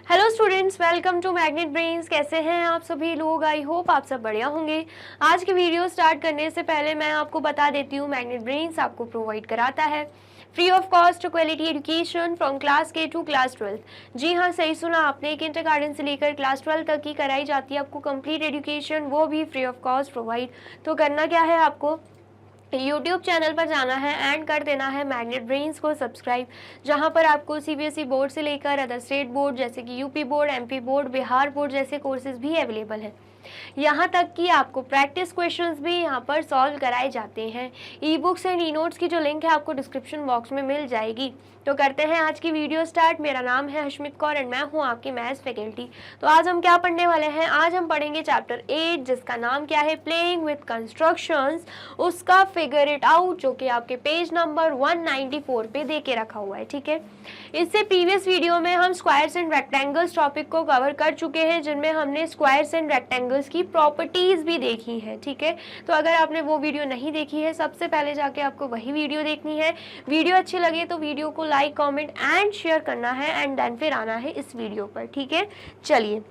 Hello students, welcome to magnet brains. कैसे हैं आप सभी लोग? आई होप आप सब बढ़िया होंगे। आज की वीडियो स्टार्ट करने से पहले मैं आपको बता देती हूँ, मैग्नेट ब्रेन्स आपको प्रोवाइड कराता है free of cost quality education from class के टू क्लास 12। जी हाँ, सही सुना आपने। किंडरगार्टन से लेकर क्लास 12 तक की कराई जाती है आपको कंप्लीट एजुकेशन, वो भी फ्री ऑफ कॉस्ट प्रोवाइड। तो करना क्या है, आपको यूट्यूब चैनल पर जाना है एंड कर देना है मैग्नेट ब्रेन्स को सब्सक्राइब, जहां पर आपको सीबीएसई बोर्ड से लेकर अदर स्टेट बोर्ड जैसे कि UP board, MP board, Bihar board जैसे कोर्सेज भी अवेलेबल हैं। यहाँ तक कि आपको प्रैक्टिस क्वेश्चंस भी यहाँ पर सॉल्व कराए जाते हैं। E books and e notes की जो लिंक है आपको डिस्क्रिप्शन बॉक्स में मिल जाएगी। तो करते हैं आज की वीडियो स्टार्ट। मेरा नाम है हशमित कौर एंड मैं हूँ आपकी मैथ्स फैकल्टी। तो आज हम क्या पढ़ने वाले हैं? आज हम पढ़ेंगे चैप्टर 8, जिसका नाम क्या है, प्लेइंग विद कंस्ट्रक्शंस। उसका फिगर इट आउट, जो कि आपके पेज नंबर 194 पे दे के रखा हुआ है। ठीक है, इससे प्रीवियस वीडियो में हम स्क्वायर्स एंड रेक्टेंगल्स टॉपिक को कवर कर चुके हैं, जिनमें हमने स्क्वायर्स एंड रेक्टेंगल्स की प्रॉपर्टीज भी देखी है। ठीक है, तो अगर आपने वो वीडियो नहीं देखी है, सबसे पहले जाके आपको वही वीडियो देखनी है। वीडियो अच्छी लगे तो वीडियो को लाइक, कमेंट एंड शेयर करना है एंड देन फिर आना है इस वीडियो पर। ठीक है, चलिए।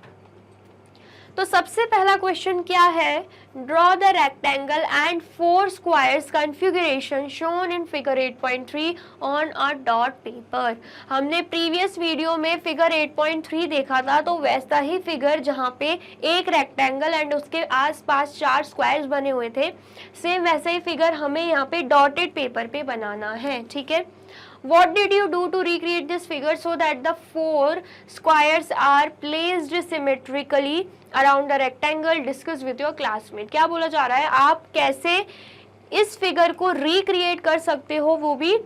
तो सबसे पहला क्वेश्चन क्या है, draw the rectangle and 4 squares configuration shown in figure 8.3 on a dot paper. हमने प्रीवियस वीडियो में फिगर 8.3 देखा था, तो वैसा ही फिगर जहाँ पे एक रेक्टेंगल एंड उसके आसपास 4 स्क्वायर्स बने हुए थे, सेम वैसा ही फिगर हमें यहाँ पे डॉटेड पेपर पे बनाना है। ठीक है, What did you do to recreate this figure so that the 4 squares are placed symmetrically around the rectangle? Discuss with your classmate। क्या बोला जा रहा है, आप कैसे इस फिगर को रिक्रिएट कर सकते हो, वो भी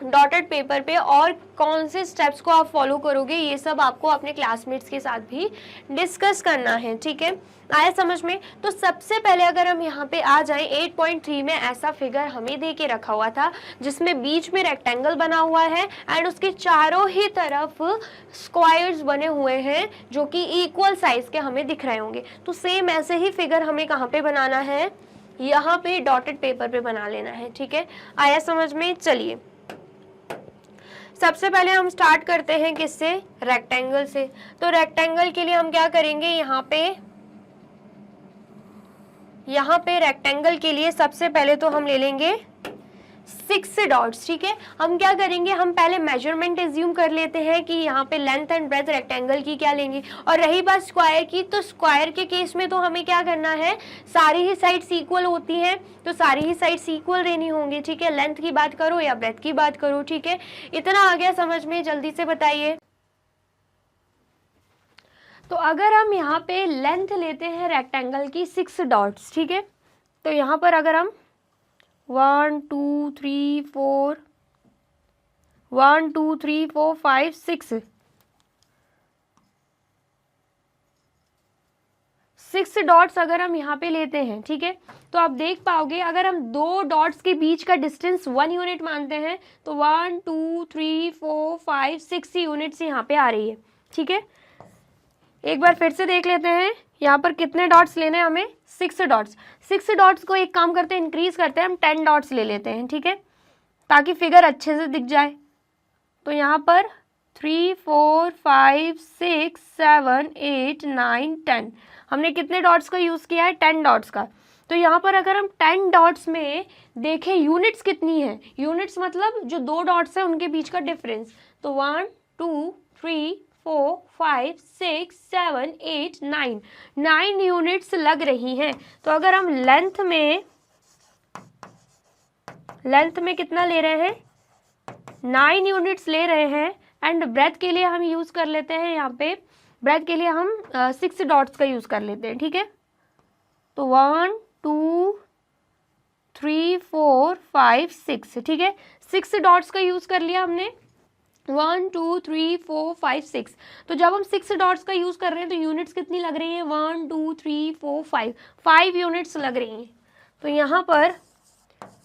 डॉटेड पेपर पे, और कौन से स्टेप्स को आप फॉलो करोगे, ये सब आपको अपने क्लासमेट्स के साथ भी डिस्कस करना है। ठीक है, आया समझ में? तो सबसे पहले अगर हम यहाँ पे आ जाएं, 8.3 में ऐसा फिगर हमें दे के रखा हुआ था, जिसमें बीच में रेक्टेंगल बना हुआ है एंड उसके चारों ही तरफ स्क्वायर्स बने हुए हैं, जो कि इक्वल साइज के हमें दिख रहे होंगे। तो सेम ऐसे ही फिगर हमें कहाँ पे बनाना है, यहाँ पे डॉटेड पेपर पे बना लेना है। ठीक है, आया समझ में? चलिए, सबसे पहले हम स्टार्ट करते हैं किससे, रेक्टेंगल से। तो रेक्टेंगल के लिए हम क्या करेंगे, यहाँ पे रेक्टेंगल के लिए सबसे पहले तो हम ले लेंगे 6 डॉट्स। ठीक है, हम क्या करेंगे, हम पहले मेजरमेंट एज्यूम कर लेते हैं कि यहाँ पे लेंथ एंड ब्रेथ रेक्टेंगल की क्या लेंगे। और रही बात स्क्वायर की, तो स्क्वायर के केस में तो हमें क्या करना है, सारी ही साइड्स इक्वल होती हैं, तो सारी ही साइड्स इक्वल रहनी होंगी। ठीक है, लेंथ की बात करो या ब्रेथ की बात करो। ठीक है, इतना आ गया समझ में? जल्दी से बताइए। तो अगर हम यहाँ पे लेंथ लेते हैं रेक्टेंगल की 6 डॉट्स, ठीक है, तो यहाँ पर अगर हम 1 2 3 4 1 2 3 4 5 6 डॉट्स अगर हम यहाँ पे लेते हैं, ठीक है, तो आप देख पाओगे, अगर हम 2 डॉट्स के बीच का डिस्टेंस 1 यूनिट मानते हैं, तो 1 2 3 4 5 6 यूनिट्स यहाँ पे आ रही है। ठीक है, एक बार फिर से देख लेते हैं, यहाँ पर कितने डॉट्स लेने हैं हमें, 6 डॉट्स। 6 डॉट्स को एक काम करते हैं, इंक्रीज करते हैं, हम 10 डॉट्स ले लेते हैं। ठीक है, ताकि फिगर अच्छे से दिख जाए। तो यहाँ पर 3 4 5 6 7 8 9 10, हमने कितने डॉट्स का यूज़ किया है, 10 डॉट्स का। तो यहाँ पर अगर हम 10 डॉट्स में देखें यूनिट्स कितनी है, यूनिट्स मतलब जो 2 डॉट्स है उनके बीच का डिफरेंस, तो 1 2 3 4 5 6 7 8 9 यूनिट्स लग रही हैं। तो अगर हम लेंथ में कितना ले रहे हैं, 9 यूनिट्स ले रहे हैं, एंड ब्रेथ के लिए हम यूज़ कर लेते हैं, यहाँ पे ब्रेथ के लिए हम 6 डॉट्स का यूज़ कर लेते हैं। ठीक है, तो 1 2 3 4 5 6, ठीक है, 6 डॉट्स का यूज़ कर लिया हमने, 1 2 3 4 5 6। तो जब हम 6 डॉट्स का यूज़ कर रहे हैं, तो यूनिट्स कितनी लग रही हैं, 1 2 3 4 5 यूनिट्स लग रही हैं। तो यहाँ पर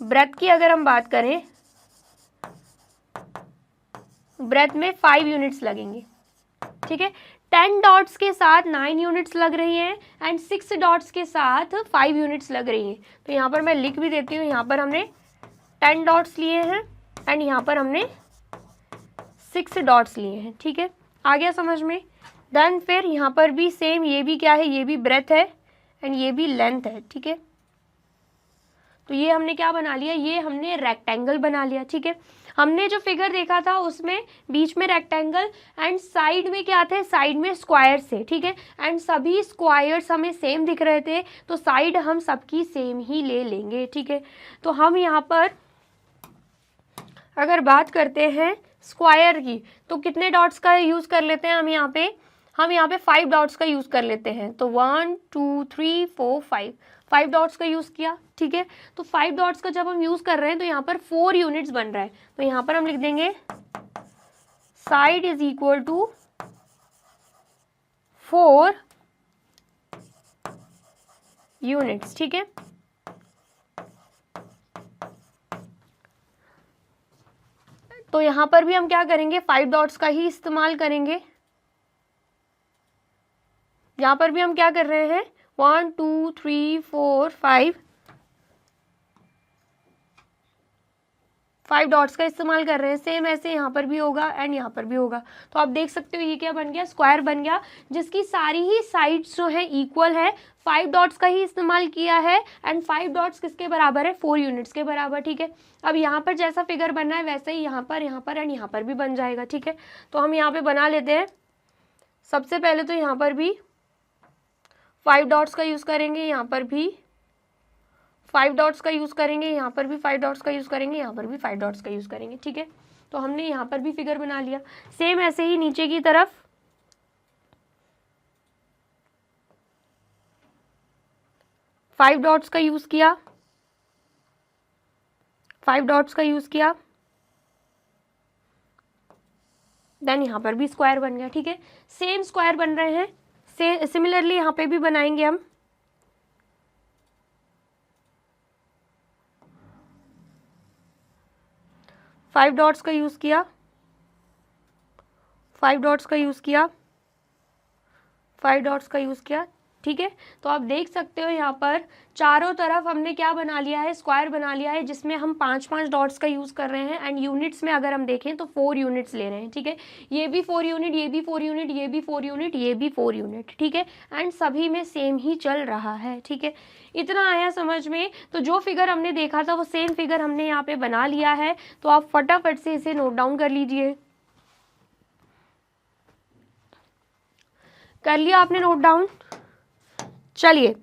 ब्रेथ की अगर हम बात करें, ब्रेथ में 5 यूनिट्स लगेंगे। ठीक है, 10 डॉट्स के साथ 9 यूनिट्स लग रही हैं एंड 6 डॉट्स के साथ 5 यूनिट्स लग रही हैं। तो यहाँ पर मैं लिख भी देती हूँ, यहाँ पर हमने 10 डॉट्स लिए हैं एंड यहाँ पर हमने 6 डॉट्स लिए हैं। ठीक है, आ गया समझ में? देन फिर यहाँ पर भी सेम, ये भी क्या है, ये भी ब्रेथ है एंड ये भी लेंथ है, ठीक है। तो ये हमने क्या बना लिया, ये हमने रेक्टेंगल बना लिया, ठीक है। हमने जो फिगर देखा था उसमें बीच में रेक्टेंगल एंड साइड में क्या थे, साइड में स्क्वायर्स थे, ठीक है। एंड सभी स्क्वायर्स हमें सेम दिख रहे थे, तो साइड हम सबकी सेम ही ले लेंगे, ठीक है। तो हम यहाँ पर अगर बात करते हैं स्क्वायर की, तो कितने डॉट्स का यूज कर लेते हैं हम यहाँ पे 5 डॉट्स का यूज कर लेते हैं। तो 1 2 3 4 5 डॉट्स का यूज किया, ठीक है। तो 5 डॉट्स का जब हम यूज कर रहे हैं तो यहाँ पर 4 यूनिट्स बन रहा है, तो यहाँ पर हम लिख देंगे side is equal to 4 units, ठीक है। तो यहाँ पर भी हम क्या करेंगे, 5 डॉट्स का ही इस्तेमाल करेंगे। यहाँ पर भी हम क्या कर रहे हैं, 1 2 3 4 5 डॉट्स का इस्तेमाल कर रहे हैं। सेम ऐसे यहाँ पर भी होगा एंड यहाँ पर भी होगा। तो आप देख सकते हो ये क्या बन गया, स्क्वायर बन गया, जिसकी सारी ही साइड्स जो है इक्वल है। 5 डॉट्स का ही इस्तेमाल किया है एंड 5 डॉट्स किसके बराबर है, 4 यूनिट्स के बराबर, ठीक है। अब यहाँ पर जैसा फिगर बनना है वैसे ही यहाँ पर एंड यहाँ पर भी बन जाएगा, ठीक है। तो हम यहाँ पे बना लेते हैं। सबसे पहले तो यहाँ पर भी 5 डॉट्स का यूज करेंगे, यहाँ पर भी 5 डॉट्स का यूज करेंगे, यहाँ पर भी 5 डॉट्स का यूज करेंगे, यहाँ पर भी 5 डॉट्स का यूज करेंगे, ठीक है। तो हमने यहाँ पर भी फिगर बना लिया। सेम ऐसे ही नीचे की तरफ 5 डॉट्स का यूज किया, 5 डॉट्स का यूज किया, देन यहाँ पर भी स्क्वायर बन गया, ठीक है। सेम स्क्वायर बन रहे हैं, सिमिलरली यहाँ पे भी बनाएंगे हम। फाइव डॉट्स का यूज किया, 5 डॉट्स का यूज किया, 5 डॉट्स का यूज किया, ठीक है। तो आप देख सकते हो यहाँ पर चारों तरफ हमने क्या बना लिया है, स्क्वायर बना लिया है, जिसमें हम 5 डॉट्स का यूज कर रहे हैं एंड यूनिट्स में अगर हम देखें तो 4 यूनिट्स ले रहे हैं, ठीक है। ये भी 4 यूनिट, ये भी 4 यूनिट, ये भी 4 यूनिट, ये भी 4 यूनिट, ठीक है। एंड सभी में सेम ही चल रहा है, ठीक है। इतना आया समझ में। तो जो फिगर हमने देखा था वो सेम फिगर हमने यहाँ पे बना लिया है। तो आप फटाफट से इसे नोट डाउन कर लीजिए। कर लिया आपने नोट डाउन? चलिए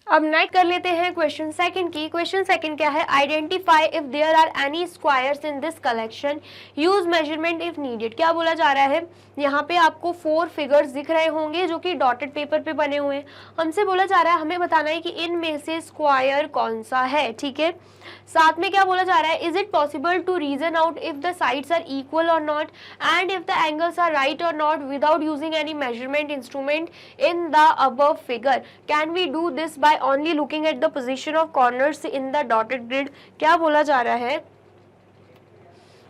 अब नेक्स्ट कर लेते हैं क्वेश्चन सेकंड की। क्वेश्चन सेकंड क्या है, identify if there are any squares in this collection, use measurement if needed. क्या बोला जा रहा है, यहाँ पे आपको 4 फिगर्स दिख रहे होंगे जो कि डॉटेड पेपर पे बने हुए हैं। हमसे बोला जा रहा है, हमें बताना है कि इनमें से स्क्वायर कौन सा है, ठीक है। साथ में क्या बोला जा रहा है, is it possible to reason out if the sides are equal or not and if the angles are right or not without using any measurement instrument in the above figure. Can we do this by only looking at the position of corners in the dotted grid. क्या बोला जा रहा है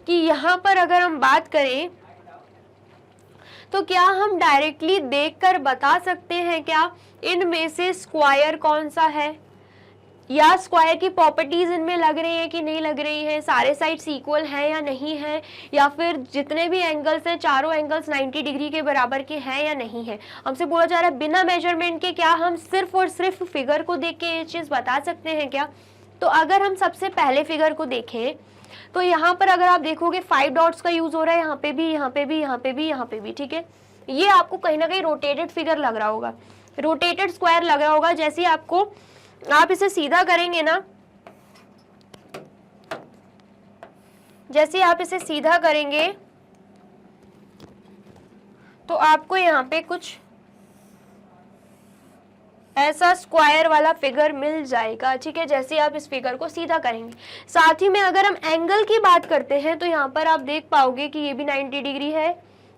कि यहाँ पर अगर हम बात करें तो क्या हम डायरेक्टली देखकर बता सकते हैं क्या इनमें से स्क्वायर कौन सा है, या स्क्वायर की प्रॉपर्टीज इनमें लग रही है कि नहीं लग रही है, सारे साइड्स इक्वल हैं या नहीं है, या फिर जितने भी एंगल्स हैं चारों एंगल्स 90 डिग्री के बराबर के हैं या नहीं है। हमसे बोला जा रहा है बिना मेजरमेंट के क्या हम सिर्फ और सिर्फ फिगर को देख के ये चीज़ बता सकते हैं क्या। तो अगर हम सबसे पहले फिगर को देखें तो यहाँ पर अगर आप देखोगे 5 डॉट्स का यूज हो रहा है, यहाँ पे भी, यहाँ पे भी, यहाँ पे भी, यहाँ पे भी, ठीक है। ये आपको कहीं ना कहीं रोटेटेड फिगर लग रहा होगा, रोटेटेड स्क्वायर लग रहा होगा। जैसे आपको आप इसे सीधा करेंगे ना, जैसे आप इसे सीधा करेंगे तो आपको यहाँ पे कुछ ऐसा स्क्वायर वाला फिगर मिल जाएगा, ठीक है, जैसे आप इस फिगर को सीधा करेंगे। साथ ही में अगर हम एंगल की बात करते हैं तो यहाँ पर आप देख पाओगे कि ये भी 90 डिग्री है,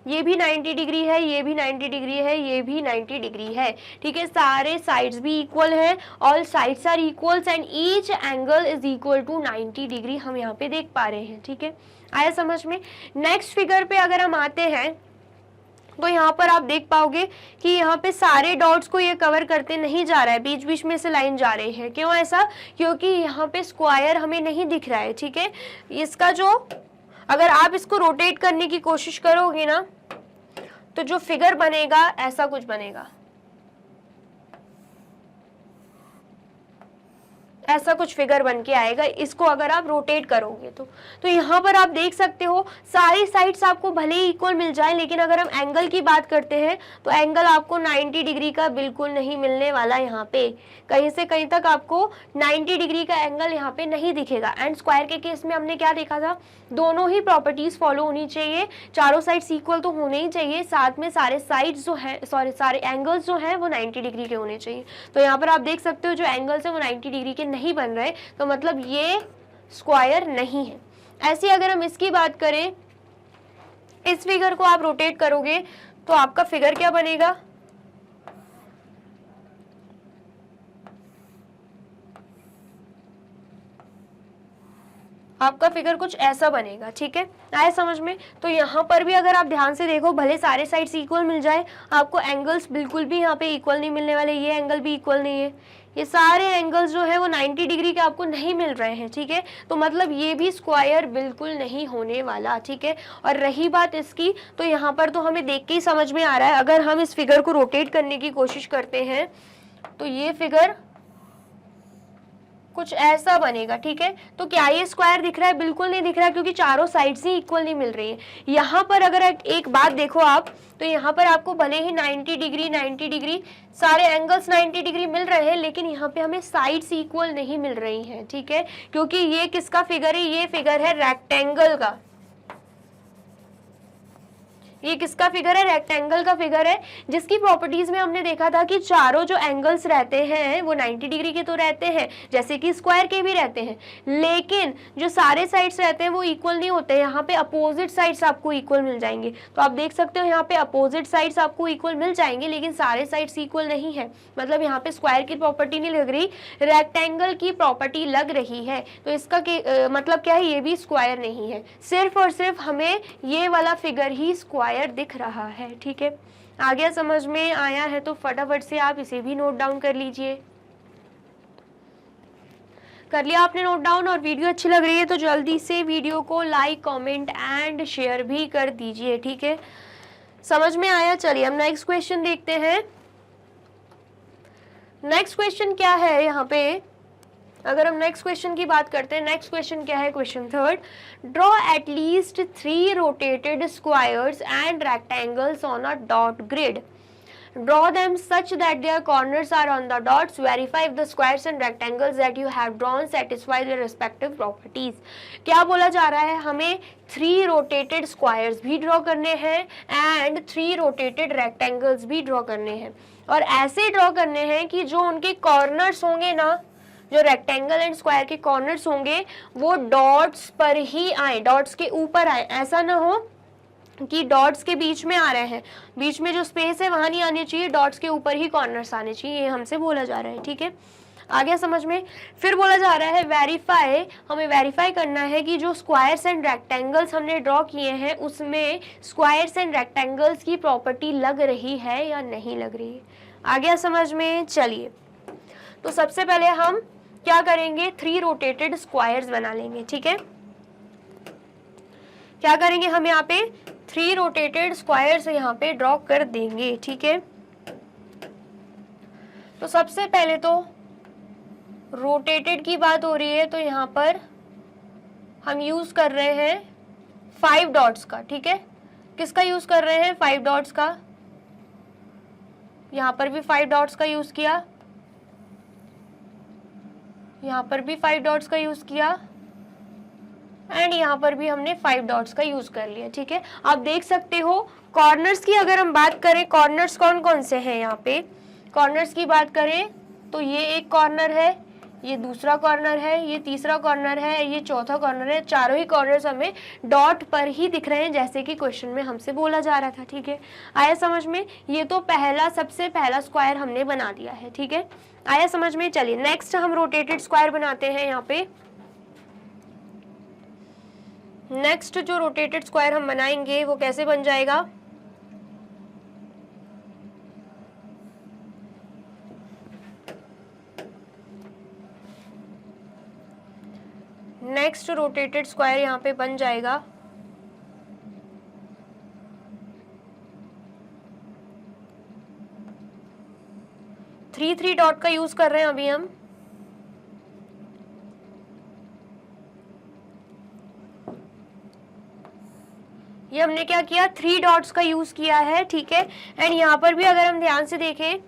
ये भी 90 डिग्री है, ये भी 90 डिग्री है, ये भी 90 डिग्री है, ठीक है। सारे साइड्स भी इक्वल हैं, all sides are equals and each angle is equal to 90 degree हम यहाँ पे देख पा रहे हैं, ठीक है। आया समझ में। नेक्स्ट फिगर पे अगर हम आते हैं तो यहाँ पर आप देख पाओगे कि यहाँ पे सारे डॉट्स को ये कवर करते नहीं जा रहा है, बीच बीच में से लाइन जा रही है। क्यों ऐसा, क्योंकि यहाँ पे स्क्वायर हमें नहीं दिख रहा है, ठीक है। इसका जो अगर आप इसको रोटेट करने की कोशिश करोगे ना तो जो फिगर बनेगा ऐसा कुछ बनेगा, ऐसा कुछ फिगर बन के आएगा इसको अगर आप रोटेट करोगे तो यहाँ पर आप देख सकते हो सारी साइड्स आपको भले ही इक्वल मिल जाए, लेकिन अगर हम एंगल की बात करते हैं तो एंगल आपको 90 डिग्री का बिल्कुल नहीं मिलने वाला। यहाँ पे कहीं से कहीं तक आपको 90 डिग्री का एंगल यहाँ पे नहीं दिखेगा। एंड स्क्वायर के केस में हमने क्या देखा था, दोनों ही प्रॉपर्टीज फॉलो होनी चाहिए, चारों साइड्स इक्वल तो होने ही चाहिए, साथ में सारे साइड्स जो है सारे एंगल्स जो हैं वो 90 डिग्री के होने चाहिए। तो यहाँ पर आप देख सकते हो जो एंगल्स है वो 90 डिग्री के नहीं बन रहे, तो मतलब ये स्क्वायर नहीं है। ऐसे अगर हम इसकी बात करें, इस फिगर को आप रोटेट करोगे तो आपका फिगर क्या बनेगा, आपका फिगर कुछ ऐसा बनेगा। ठीक है, आया समझ में। तो यहाँ पर भी अगर आप ध्यान से देखो, भले सारे साइड्स इक्वल मिल जाए, आपको एंगल्स बिल्कुल भी यहाँ पे इक्वल नहीं मिलने वाले। ये एंगल भी इक्वल नहीं है, ये सारे एंगल्स जो है वो 90 डिग्री के आपको नहीं मिल रहे हैं। ठीक है, तो मतलब ये भी स्क्वायर बिल्कुल नहीं होने वाला। ठीक है, और रही बात इसकी, तो यहाँ पर तो हमें देख के ही समझ में आ रहा है, अगर हम इस फिगर को रोटेट करने की कोशिश करते हैं तो ये फिगर कुछ ऐसा बनेगा। ठीक है, तो क्या ये स्क्वायर दिख रहा है, बिल्कुल नहीं दिख रहा है, क्योंकि चारों साइड्स ही इक्वल नहीं मिल रही है। यहाँ पर अगर एक बात देखो आप, तो यहाँ पर आपको भले ही 90 डिग्री सारे एंगल्स 90 डिग्री मिल रहे हैं, लेकिन यहाँ पे हमें साइड्स इक्वल नहीं मिल रही हैं। ठीक है, क्योंकि ये किसका फिगर है, ये फिगर है रेक्टेंगल का। ये किसका फिगर है, रेक्टेंगल का फिगर है, जिसकी प्रॉपर्टीज में हमने देखा था कि चारों जो एंगल्स रहते हैं वो 90 डिग्री के तो रहते हैं, जैसे कि स्क्वायर के भी रहते हैं, लेकिन जो सारे साइड्स रहते हैं वो इक्वल नहीं होते। यहाँ पे अपोजिट साइड्स आपको इक्वल मिल जाएंगे। तो आप देख सकते हो यहाँ पे अपोजिट साइड्स आपको इक्वल मिल जाएंगे, लेकिन सारे साइड्स इक्वल नहीं है। मतलब यहाँ पे स्क्वायर की प्रॉपर्टी नहीं लग रही, रेक्टेंगल की प्रॉपर्टी लग रही है। तो इसका मतलब क्या है, ये भी स्क्वायर नहीं है, सिर्फ और सिर्फ हमें ये वाला फिगर ही स्क्वायर दिख रहा है। ठीक है, आ गया, समझ में आया है तो फटाफट से आप इसे भी नोट डाउन कर लीजिए। कर लिया आपने नोट डाउन, और वीडियो अच्छी लग रही है तो जल्दी से वीडियो को लाइक, कमेंट एंड शेयर भी कर दीजिए। ठीक है, समझ में आया। चलिए हम नेक्स्ट क्वेश्चन देखते हैं। नेक्स्ट क्वेश्चन क्या है, यहाँ पे अगर हम नेक्स्ट क्वेश्चन की बात करते हैं, नेक्स्ट क्वेश्चन क्या है, question third, draw at least 3 rotated squares and rectangles on a dot grid, draw them such that their corners are on the dots, verify if the squares and rectangles that you have drawn satisfy their respective properties। क्या बोला जा रहा है, हमें 3 rotated squares भी draw करने हैं and 3 rotated rectangles भी ड्रॉ करने हैं, और ऐसे ड्रॉ करने हैं कि जो उनके कॉर्नर्स होंगे ना, जो रेक्टेंगल एंड स्क्वायर के कॉर्नर्स होंगे वो डॉट्स पर ही आए, डॉट्स के ऊपर आए। ऐसा ना हो कि डॉट्स के बीच में आ रहे हैं, बीच में जो स्पेस है वहां नहीं आने चाहिए, डॉट्स के ऊपर ही कॉर्नर्स आने चाहिए, ये हमसे बोला जा रहा है। ठीक है, आ गया समझ में। फिर बोला जा रहा है वेरीफाई, हमें वेरीफाई करना है कि जो स्क्वायर्स एंड रेक्टेंगल्स हमने ड्रॉ किए हैं उसमें स्क्वायर्स एंड रेक्टेंगल्स की प्रॉपर्टी लग रही है या नहीं लग रही है। आ गया समझ में। चलिए, तो सबसे पहले हम क्या करेंगे, 3 रोटेटेड स्क्वायर्स बना लेंगे। ठीक है, क्या करेंगे हम यहाँ पे 3 रोटेटेड स्क्वायर्स यहाँ पे ड्रॉ कर देंगे। ठीक है, तो सबसे पहले तो रोटेटेड की बात हो रही है, तो यहाँ पर हम यूज कर रहे हैं 5 डॉट्स का। ठीक है, किसका यूज कर रहे हैं, 5 डॉट्स का। यहाँ पर भी 5 डॉट्स का यूज किया, यहाँ पर भी 5 डॉट्स का यूज किया, एंड यहाँ पर भी हमने 5 डॉट्स का यूज कर लिया। ठीक है, आप देख सकते हो कॉर्नर्स की अगर हम बात करें, कॉर्नर्स कौन कौन से हैं, यहाँ पे कॉर्नर्स की बात करें तो ये एक कॉर्नर है, ये दूसरा कॉर्नर है, ये तीसरा कॉर्नर है, ये चौथा कॉर्नर है। चारों ही कॉर्नर्स हमें डॉट पर ही दिख रहे हैं, जैसे कि क्वेश्चन में हमसे बोला जा रहा था। ठीक है, आया समझ में। ये तो सबसे पहला स्क्वायर हमने बना दिया है। ठीक है, आया समझ में। चलिए नेक्स्ट हम रोटेटेड स्क्वायर बनाते हैं। यहाँ पे नेक्स्ट जो रोटेटेड स्क्वायर हम बनाएंगे वो कैसे बन जाएगा, नेक्स्ट रोटेटेड स्क्वायर यहाँ पे बन जाएगा 3 डॉट का यूज कर रहे हैं अभी हम। ये हमने क्या किया, 3 डॉट्स का यूज किया है, ठीक है। एंड यहाँ पर भी अगर हम ध्यान से देखें,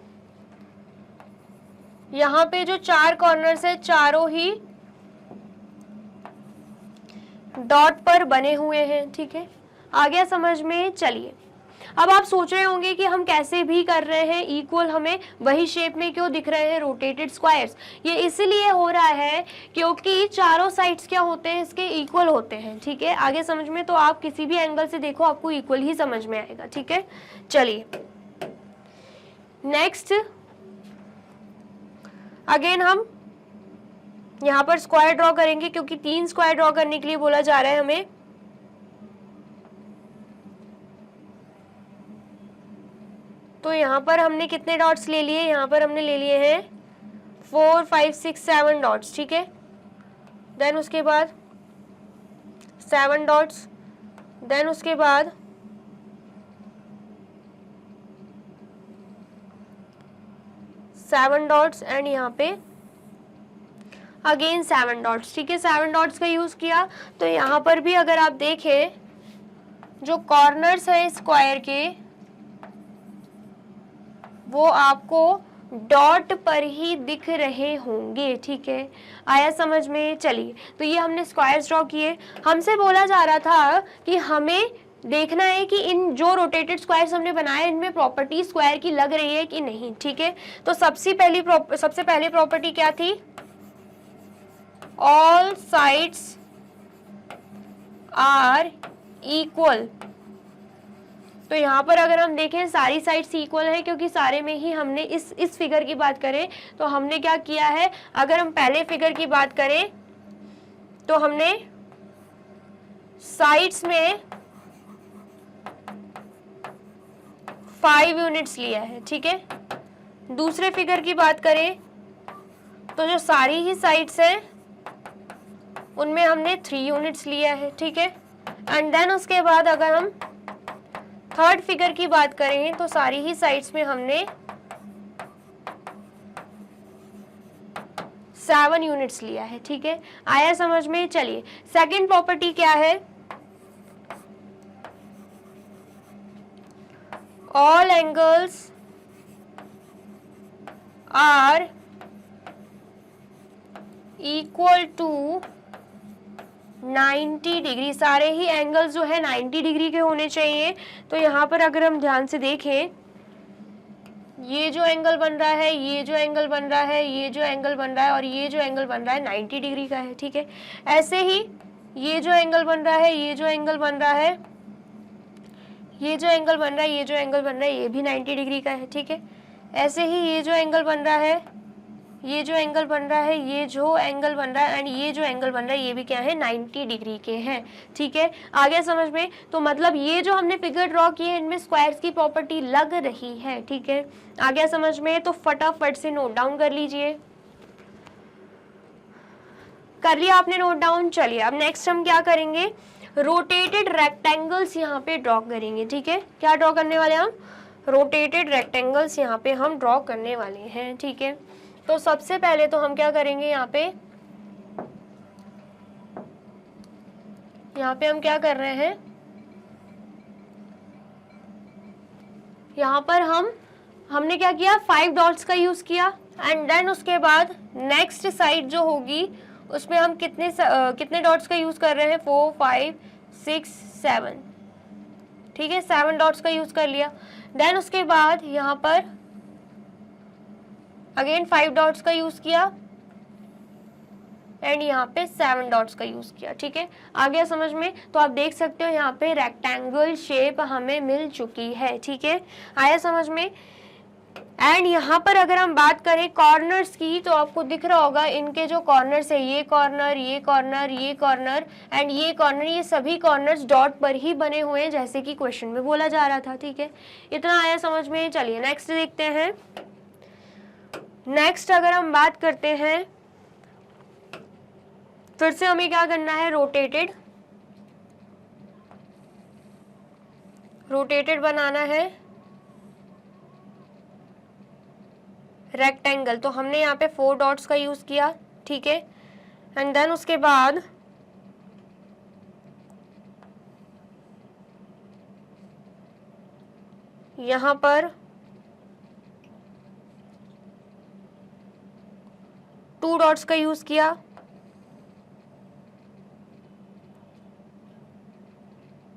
यहाँ पे जो 4 कॉर्नर्स है चारों ही डॉट पर बने हुए हैं, ठीक है। आ गया समझ में? चलिए, अब आप सोच रहे होंगे कि हम कैसे भी कर रहे हैं इक्वल, हमें वही शेप में क्यों दिख रहे हैं रोटेटेड स्क्वायर्स। ये इसलिए हो रहा है क्योंकि चारों साइड्स क्या होते हैं, इसके इक्वल होते हैं, ठीक है। आगे समझ में, तो आप किसी भी एंगल से देखो आपको इक्वल ही समझ में आएगा, ठीक है। चलिए नेक्स्ट, अगेन हम यहाँ पर स्क्वायर ड्रॉ करेंगे क्योंकि 3 स्क्वायर ड्रॉ करने के लिए बोला जा रहा है हमें। तो यहाँ पर हमने कितने डॉट्स ले लिए, यहाँ पर हमने ले लिए हैं 4 5 6 7 डॉट्स, ठीक है। देन उसके बाद 7 डॉट्स, देन उसके बाद 7 डॉट्स एंड यहाँ पे अगेन 7 डॉट्स, ठीक है। 7 डॉट्स का यूज किया। तो यहाँ पर भी अगर आप देखें, जो कॉर्नर्स हैं स्क्वायर के वो आपको डॉट पर ही दिख रहे होंगे, ठीक है। आया समझ में? चलिए, तो ये हमने स्क्वायर्स ड्रॉ किए। हमसे बोला जा रहा था कि हमें देखना है कि इन जो रोटेटेड स्क्वायर्स हमने बनाए इनमें प्रॉपर्टी स्क्वायर की लग रही है कि नहीं, ठीक है। तो सबसे पहली प्रॉपर्टी क्या थी, ऑल साइड्स आर इक्वल। तो यहाँ पर अगर हम देखें सारी साइड्स इक्वल है क्योंकि सारे में ही हमने इस फिगर की बात करें तो हमने क्या किया है, अगर हम पहले फिगर की बात करें तो हमने साइड्स में 5 यूनिट्स लिया है, ठीक है। दूसरे फिगर की बात करें तो जो सारी ही साइड्स हैं उनमें हमने 3 यूनिट्स लिया है, ठीक है। एंड देन उसके बाद अगर हम थर्ड फिगर की बात करें तो सारी ही साइड्स में हमने 7 यूनिट्स लिया है, ठीक है। आया समझ में? चलिए, सेकंड प्रॉपर्टी क्या है, all angles are equal to 90 degree. सारे ही एंगल्स जो है 90 डिग्री के होने चाहिए। तो यहाँ पर अगर हम ध्यान से देखें, ये जो एंगल बन रहा है, ये जो एंगल बन रहा है, ये जो एंगल बन रहा है और ये जो एंगल बन रहा है 90 डिग्री का है, ठीक है। ऐसे ही ये जो एंगल बन रहा है, ये जो एंगल बन रहा है, ये जो एंगल बन रहा है, ये जो एंगल बन रहा है, ये भी 90 डिग्री का है, ठीक है। ऐसे ही ये जो एंगल बन रहा है, ये जो एंगल बन रहा है, ये जो एंगल बन रहा है एंड ये जो एंगल बन रहा है, ये भी क्या है, 90 डिग्री के हैं, ठीक है। आ गया समझ में? तो मतलब ये जो हमने फिगर ड्रॉ किए हैं इनमें स्क्वायर्स की प्रॉपर्टी लग रही है, ठीक है। आ गया समझ में? तो फटाफट से नोट डाउन कर लीजिए। कर लिया आपने नोट डाउन? चलिए, अब नेक्स्ट हम क्या करेंगे, रोटेटेड रेक्टेंगल्स यहाँ पे ड्रॉ करेंगे, ठीक है। क्या ड्रॉ करने वाले हम, रोटेटेड रेक्टेंगल्स यहाँ पे हम ड्रॉ करने वाले हैं, ठीक है। तो सबसे पहले तो हम क्या करेंगे, यहाँ पे हम क्या कर रहे हैं, यहाँ पर हमने क्या किया, 5 डॉट्स का यूज किया एंड देन उसके बाद नेक्स्ट साइड जो होगी उसमें हम कितने डॉट्स का यूज कर रहे हैं, 4 5 6 7, ठीक है। 7 डॉट्स का यूज कर लिया। देन उसके बाद यहाँ पर अगेन 5 डॉट्स का यूज किया एंड यहाँ पे 7 डॉट्स का यूज किया, ठीक है। आ गया समझ में? तो आप देख सकते हो यहाँ पे रेक्टेंगल शेप हमें मिल चुकी है, ठीक है। आया समझ में? एंड यहाँ पर अगर हम बात करें कॉर्नर्स की तो आपको दिख रहा होगा इनके जो कॉर्नर्स है, ये कॉर्नर, ये कॉर्नर, ये कॉर्नर एंड ये कॉर्नर, ये सभी कॉर्नर्स डॉट पर ही बने हुए हैं जैसे कि क्वेश्चन में बोला जा रहा था, ठीक है। इतना आया समझ में? चलिए नेक्स्ट देखते हैं। नेक्स्ट अगर हम बात करते हैं, फिर से हमें क्या करना है, रोटेटेड बनाना है रेक्टेंगल, तो हमने यहाँ पे 4 डॉट्स का यूज किया, ठीक है। एंड देन उसके बाद यहाँ पर 2 डॉट्स का यूज किया,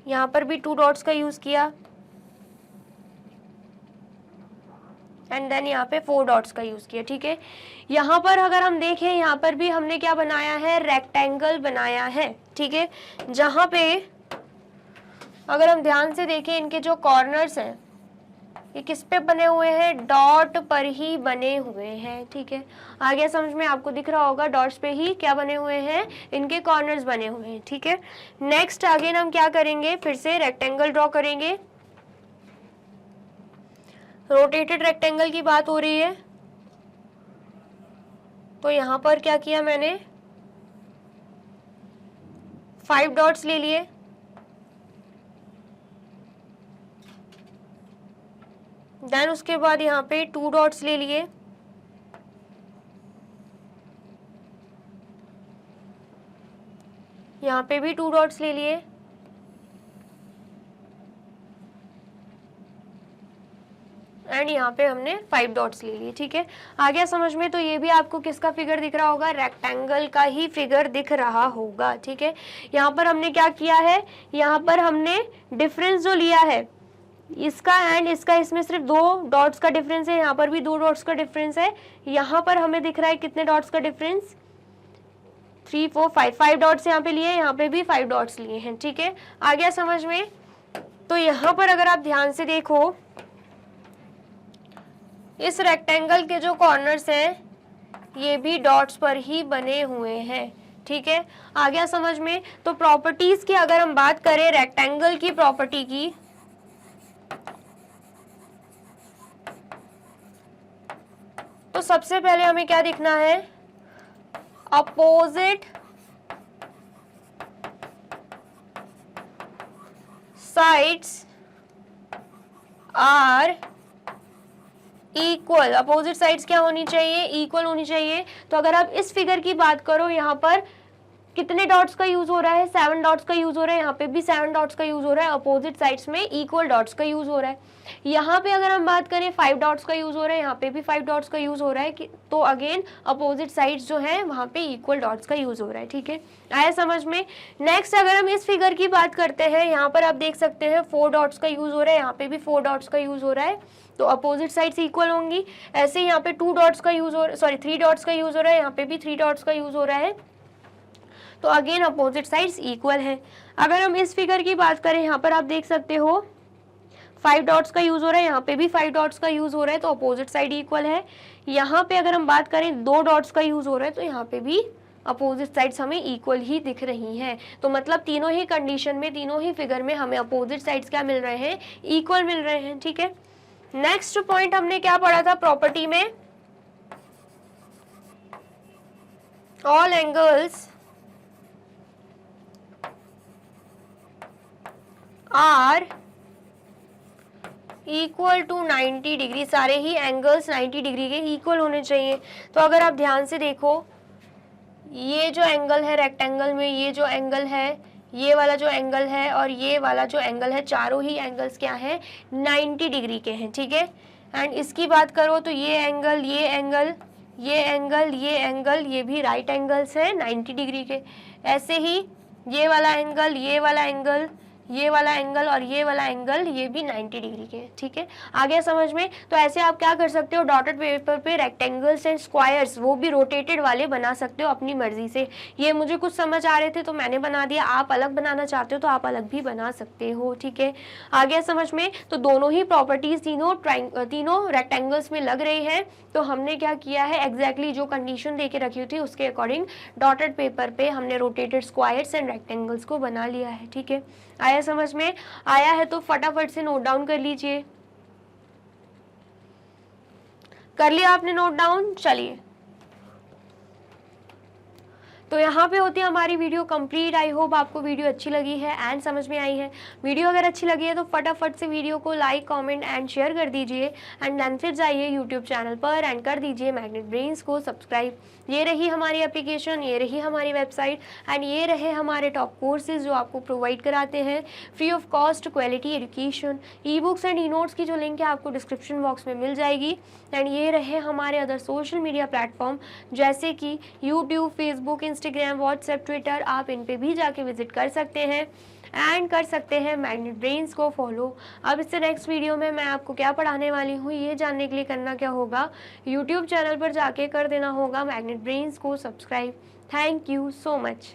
यहाँ पर भी 2 डॉट्स का यूज किया, एंड देन यहाँ पे 4 डॉट्स का यूज किया, ठीक है। यहाँ पर अगर हम देखें, यहाँ पर भी हमने क्या बनाया है, रेक्टेंगल बनाया है, ठीक है। जहाँ पे अगर हम ध्यान से देखें, इनके जो कॉर्नर्स हैं ये किस पे बने हुए हैं, डॉट पर ही बने हुए हैं, ठीक है। आगे समझ में आपको दिख रहा होगा, डॉट्स पे ही क्या बने हुए हैं, इनके कॉर्नर्स बने हुए हैं, ठीक है। नेक्स्ट अगेन हम क्या करेंगे, फिर से रेक्टेंगल ड्रॉ करेंगे। रोटेटेड रेक्टेंगल की बात हो रही है, तो यहाँ पर क्या किया मैंने, 5 डॉट्स ले लिए, देन उसके बाद यहाँ पे 2 डॉट्स ले लिए, यहाँ पे भी 2 डॉट्स ले लिए, एंड यहाँ पे हमने 5 डॉट्स ले लिए, ठीक है। आ गया समझ में। तो ये भी आपको किसका फिगर दिख रहा होगा, रेक्टेंगल का ही फिगर दिख रहा होगा, ठीक है। यहाँ पर हमने क्या किया है, यहाँ पर हमने डिफरेंस जो लिया है इसका एंड इसका, इसमें सिर्फ 2 डॉट्स का डिफरेंस है, यहाँ पर भी 2 डॉट्स का डिफरेंस है। यहाँ पर हमें दिख रहा है कितने डॉट्स का डिफरेंस, 3 4 5 डॉट्स यहाँ पे लिए, यहाँ पे भी 5 डॉट्स लिए हैं, ठीक है। आ गया समझ में। तो यहाँ पर अगर आप ध्यान से देखो, इस रेक्टेंगल के जो कॉर्नर्स हैं ये भी डॉट्स पर ही बने हुए हैं, ठीक है। आ गया समझ में। तो प्रॉपर्टीज की अगर हम बात करें रेक्टेंगल की प्रॉपर्टी की, तो सबसे पहले हमें क्या दिखना है, opposite sides are equal. Opposite sides क्या होनी चाहिए, इक्वल होनी चाहिए। तो अगर आप इस फिगर की बात करो, यहाँ पर कितने डॉट्स का यूज हो रहा है, 7 डॉट्स का यूज हो रहा है, यहाँ पे भी 7 डॉट्स का यूज हो रहा है, अपोजिट साइड्स में इक्वल डॉट्स का यूज हो रहा है। यहाँ पे अगर हम बात करें 5 डॉट्स का यूज हो रहा है, यहाँ पे भी 5 डॉट्स का यूज हो रहा है तो अगेन अपोजिट साइड्स जो है वहाँ पे इक्वल डॉट्स का यूज हो रहा है, ठीक है। आया समझ में। नेक्स्ट अगर हम इस फिगर की बात करते हैं, यहाँ पर आप देख सकते हैं 4 डॉट्स का यूज हो रहा है, यहाँ पे भी 4 डॉट्स का यूज हो रहा है, तो अपोजिट साइड्स इक्वल होंगी। ऐसे यहाँ पे 2 डॉट्स का यूज हो, सॉरी 3 डॉट्स का यूज हो रहा है, यहाँ पे भी 3 डॉट्स का यूज हो रहा है, तो अगेन अपोजिट साइड्स इक्वल है। अगर हम इस फिगर की बात करें, यहाँ पर आप देख सकते हो 5 डॉट्स का यूज हो रहा है, यहाँ पे भी 5 डॉट्स का यूज हो रहा है, तो अपोजिट साइड इक्वल है। यहाँ पे अगर हम बात करें 2 डॉट्स का यूज हो रहा है, तो यहाँ पे भी अपोजिट साइड्स हमें इक्वल ही दिख रही हैं। तो मतलब तीनों ही कंडीशन में, तीनों ही फिगर में हमें अपोजिट साइड्स क्या मिल रहे हैं, इक्वल मिल रहे हैं, ठीक है। नेक्स्ट पॉइंट हमने क्या पढ़ा था प्रॉपर्टी में, all angles are equal to 90 degree, सारे ही एंगल्स 90 डिग्री के इक्वल होने चाहिए। तो अगर आप ध्यान से देखो, ये जो एंगल है रेक्टेंगल में, ये जो एंगल है, ये वाला जो एंगल है और ये वाला जो एंगल है, चारों ही एंगल्स क्या हैं, 90 डिग्री के हैं, ठीक है। एंड इसकी बात करो तो ये एंगल, ये एंगल, ये एंगल, ये एंगल, ये भी राइट एंगल्स हैं 90 डिग्री के। ऐसे ही ये वाला एंगल, ये वाला एंगल, ये वाला एंगल और ये वाला एंगल, ये भी 90 डिग्री के, ठीक है। आ गया समझ में। तो ऐसे आप क्या कर सकते हो, डॉटेड पेपर पे रेक्टेंगल्स एंड स्क्वायर्स, वो भी रोटेटेड वाले बना सकते हो अपनी मर्जी से। ये मुझे कुछ समझ आ रहे थे तो मैंने बना दिया, आप अलग बनाना चाहते हो तो आप अलग भी बना सकते हो, ठीक है। आ गया समझ में। तो दोनों ही प्रॉपर्टीज तीनों रेक्टेंगल्स में लग रही है। तो हमने क्या किया है, एग्जैक्टली जो कंडीशन दे के रखी थी उसके अकॉर्डिंग डॉटेड पेपर पे हमने रोटेटेड स्क्वायर्स एंड रेक्टेंगल्स को बना लिया है, ठीक है। आया समझ में। आया है तो फटाफट से नोट डाउन कर लीजिए। कर लिया आपने नोट डाउन, चलिए। तो यहाँ पे होती है हमारी वीडियो कंप्लीट। आई होप आपको वीडियो अच्छी लगी है एंड समझ में आई है। वीडियो अगर अच्छी लगी है तो फटाफट से वीडियो को लाइक, कमेंट एंड शेयर कर दीजिए एंड देन फिर जाइए यूट्यूब चैनल पर एंड कर दीजिए मैग्नेट ब्रेन्स को सब्सक्राइब। ये रही हमारी एप्लीकेशन, ये रही हमारी वेबसाइट एंड ये रहे हमारे टॉप कोर्सेज जो आपको प्रोवाइड कराते हैं free of cost quality education. E books and e notes की जो लिंक है आपको डिस्क्रिप्शन बॉक्स में मिल जाएगी। एंड ये रहे हमारे अदर सोशल मीडिया प्लेटफॉर्म जैसे कि YouTube, Facebook, Instagram, WhatsApp, Twitter. आप इन पे भी जाके विजिट कर सकते हैं एंड कर सकते हैं मैग्नेट ब्रेन्स को फॉलो। अब इससे नेक्स्ट वीडियो में मैं आपको क्या पढ़ाने वाली हूँ ये जानने के लिए करना क्या होगा, यूट्यूब चैनल पर जाके कर देना होगा मैग्नेट ब्रेन्स को subscribe. Thank you so much.